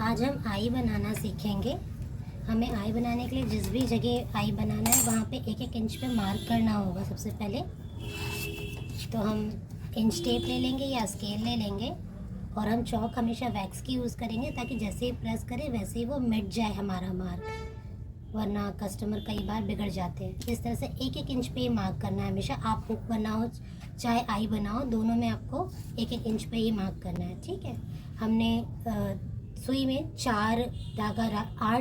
आज हम आई बनाना सीखेंगे। हमें आई बनाने के लिए जिस भी जगह आई बनाना है वहाँ पे 1-1 इंच पे मार्क करना होगा। सबसे पहले तो हम इंच टेप ले लेंगे या स्केल ले लेंगे, और हम चौक हमेशा वैक्स की यूज़ करेंगे ताकि जैसे ही प्रेस करें वैसे ही वो मिट जाए हमारा मार्क, वरना कस्टमर कई बार बिगड़ जाते हैं। इस तरह से 1-1 इंच पे ही मार्क करना है हमेशा। आप हुक बनाओ चाहे आई बनाओ, दोनों में आपको 1-1 इंच पे ही मार्क करना है। ठीक है, हमने सुई में 8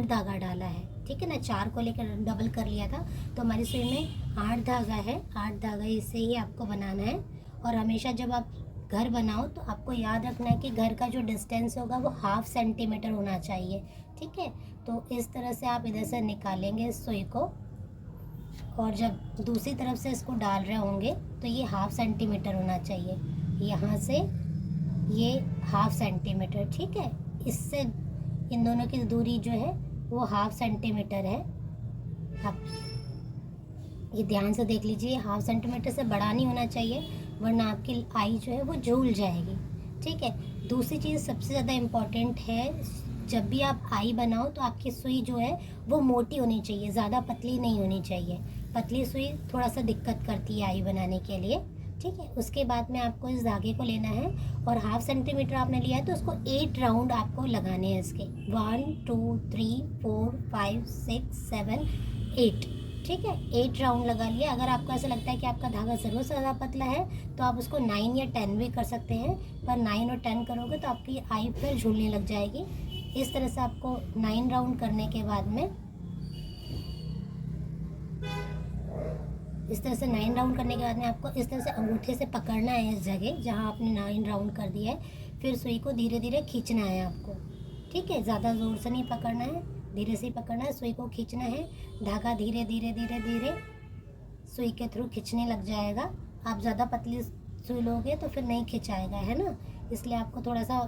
धागा डाला है। ठीक है ना, 4 को लेकर डबल कर लिया था, तो हमारी सुई में 8 धागा है। 8 धागा इससे ही आपको बनाना है। और हमेशा जब आप घर बनाओ तो आपको याद रखना है कि घर का जो डिस्टेंस होगा वो 1/2 सेंटीमीटर होना चाहिए। ठीक है, तो इस तरह से आप इधर से निकालेंगे सुई को, और जब दूसरी तरफ से इसको डाल रहे होंगे तो ये 1/2 सेंटीमीटर होना चाहिए। यहाँ से ये 1/2 सेंटीमीटर। ठीक है, इससे इन दोनों की दूरी जो है वो 1/2 सेंटीमीटर है। आप ये ध्यान से देख लीजिए, 1/2 सेंटीमीटर से बड़ा नहीं होना चाहिए, वरना आपकी आई जो है वो झूल जाएगी। ठीक है, दूसरी चीज़ सबसे ज़्यादा इम्पॉर्टेंट है, जब भी आप आई बनाओ तो आपकी सुई जो है वो मोटी होनी चाहिए, ज़्यादा पतली नहीं होनी चाहिए। पतली सुई थोड़ा सा दिक्कत करती है आई बनाने के लिए। ठीक है, उसके बाद में आपको इस धागे को लेना है, और 1/2 सेंटीमीटर आपने लिया है तो उसको 8 राउंड आपको लगाने हैं इसके। 1 2 3 4 5 6 7 8। ठीक है, 8 राउंड लगा लिया। अगर आपको ऐसा लगता है कि आपका धागा ज़रूरत से ज़्यादा पतला है तो आप उसको 9 या 10 भी कर सकते हैं, पर 9 और 10 करोगे तो आपकी आई फिर झूलने लग जाएगी। इस तरह से आपको 9 राउंड करने के बाद में आपको इस तरह से अंगूठे से पकड़ना है इस जगह जहाँ आपने 9 राउंड कर दिया है। फिर सुई को धीरे धीरे खींचना है आपको। ठीक है, ज़्यादा ज़ोर से नहीं पकड़ना है, धीरे से ही पकड़ना है। सुई को खींचना है, धागा धीरे धीरे धीरे धीरे सुई के थ्रू खींचने लग जाएगा। आप ज़्यादा पतली सुई लोगे तो फिर नहीं खिंचाएगा, है ना, इसलिए आपको थोड़ा सा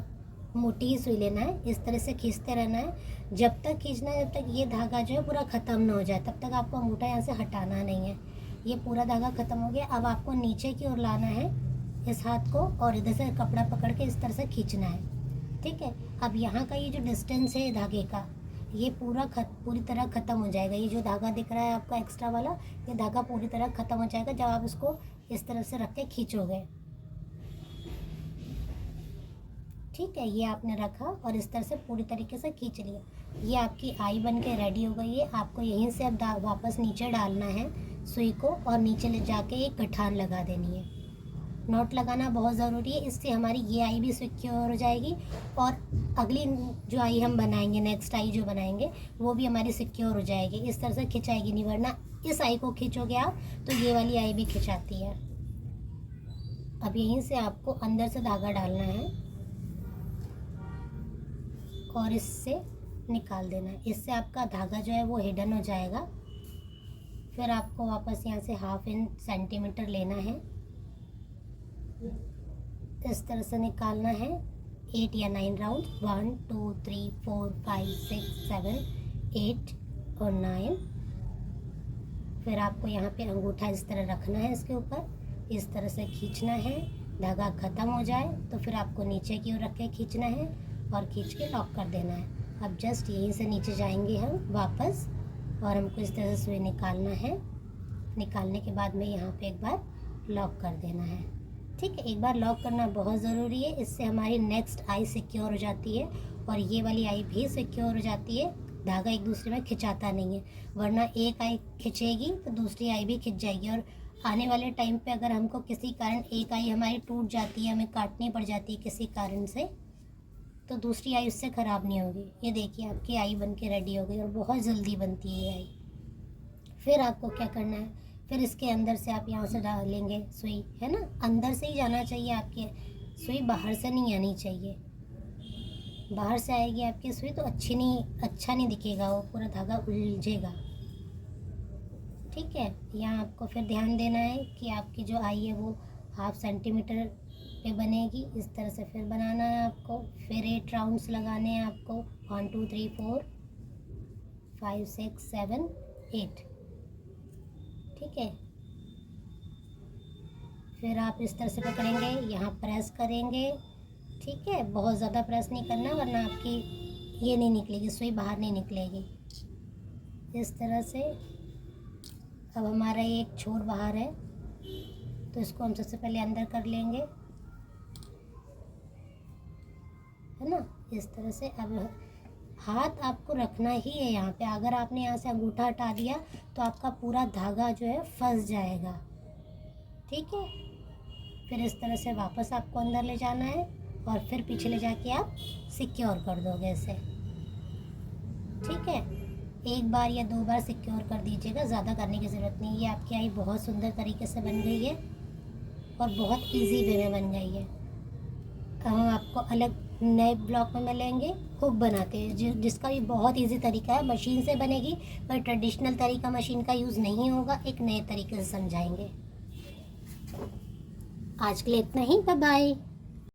मोटी ही सुई लेना है। इस तरह से खींचते रहना है, जब तक खींचना है जब तक ये धागा जो है पूरा ख़त्म ना हो जाए, तब तक आपको अंगूठा यहाँ से हटाना नहीं है। ये पूरा धागा ख़त्म हो गया। अब आपको नीचे की ओर लाना है इस हाथ को, और इधर से कपड़ा पकड़ के इस तरह से खींचना है। ठीक है, अब यहाँ का ये जो डिस्टेंस है धागे का, ये पूरी तरह ख़त्म हो जाएगा। ये जो धागा दिख रहा है आपका एक्स्ट्रा वाला, ये धागा पूरी तरह ख़त्म हो जाएगा जब आप इसको इस तरह से रख के खींचोगे। ठीक है, ये आपने रखा और इस तरह से पूरी तरीके से खींच लिया। ये आपकी आई बन के रेडी हो गई है। आपको यहीं से अब वापस नीचे डालना है सुई को, और नीचे ले जाके एक गठान लगा देनी है। नॉट लगाना बहुत ज़रूरी है, इससे हमारी ये आई भी सिक्योर हो जाएगी, और अगली जो आई हम बनाएंगे, नेक्स्ट आई जो बनाएंगे वो भी हमारी सिक्योर हो जाएगी। इस तरह से खिंचाएगी नहीं, वरना इस आई को खींचोगे आप तो ये वाली आई भी खिंचाती है। अब यहीं से आपको अंदर से धागा डालना है और इससे निकाल देना है। इससे आपका धागा जो है वो हिडन हो जाएगा। फिर आपको वापस यहाँ से 1/2 सेंटीमीटर लेना है, इस तरह से निकालना है। 8 या 9 राउंड, 1 2 3 4 5 6 7 8 और 9। फिर आपको यहाँ पे अंगूठा इस तरह रखना है, इसके ऊपर इस तरह से खींचना है। धागा ख़त्म हो जाए तो फिर आपको नीचे की ओर रख के खींचना है और खींच के लॉक कर देना है। अब जस्ट यहीं से नीचे जाएंगे हम वापस, और हमको इस तरह से सुई निकालना है। निकालने के बाद में यहाँ पे एक बार लॉक कर देना है। ठीक है, एक बार लॉक करना बहुत ज़रूरी है, इससे हमारी नेक्स्ट आई सिक्योर हो जाती है और ये वाली आई भी सिक्योर हो जाती है। धागा एक दूसरे में खिंचाता नहीं है, वरना एक आई खिंचेगी तो दूसरी आई भी खिंच जाएगी, और आने वाले टाइम पे अगर हमको किसी कारण एक आई हमारी टूट जाती है, हमें काटनी पड़ जाती है किसी कारण से, तो दूसरी आई उससे ख़राब नहीं होगी। ये देखिए आपकी आई बन के रेडी हो गई, और बहुत जल्दी बनती है ये आई। फिर आपको क्या करना है, फिर इसके अंदर से आप यहाँ से डालेंगे सुई, है ना, अंदर से ही जाना चाहिए आपके सुई, बाहर से नहीं आनी चाहिए। बाहर से आएगी आपकी सुई तो अच्छा नहीं दिखेगा, वो पूरा धागा उलझेगा। ठीक है, यहाँ आपको फिर ध्यान देना है कि आपकी जो आई है वो 1/2 सेंटीमीटर पे बनेगी। इस तरह से फिर बनाना है आपको। फिर 8 राउंड्स लगाने हैं आपको, 1 2 3 4 5 6 7 8। ठीक है, फिर आप इस तरह से पकड़ेंगे, यहाँ प्रेस करेंगे। ठीक है, बहुत ज़्यादा प्रेस नहीं करना, वरना आपकी ये नहीं निकलेगी, सुई बाहर नहीं निकलेगी। इस तरह से अब हमारा ये एक छोर बाहर है, तो इसको हम सबसे पहले अंदर कर लेंगे, है ना। इस तरह से अब हाथ आपको रखना ही है यहाँ पे। अगर आपने यहाँ से अंगूठा हटा दिया तो आपका पूरा धागा जो है फंस जाएगा, ठीक है। फिर इस तरह से वापस आपको अंदर ले जाना है और फिर पीछे ले जाके आप सिक्योर कर दोगे इसे, ठीक है। एक बार या 2 बार सिक्योर कर दीजिएगा, ज़्यादा करने की ज़रूरत नहीं। ये आपकी आई बहुत सुंदर तरीके से बन गई है और बहुत इजी वे में बन गई है। अब हम आपको अलग नए ब्लॉग में मिलेंगे, खूब बनाते हैं, जिसका भी बहुत इजी तरीका है, मशीन से बनेगी पर ट्रेडिशनल तरीका मशीन का यूज़ नहीं होगा, एक नए तरीके से समझाएंगे। आज के लिए इतना ही, बाय बाय।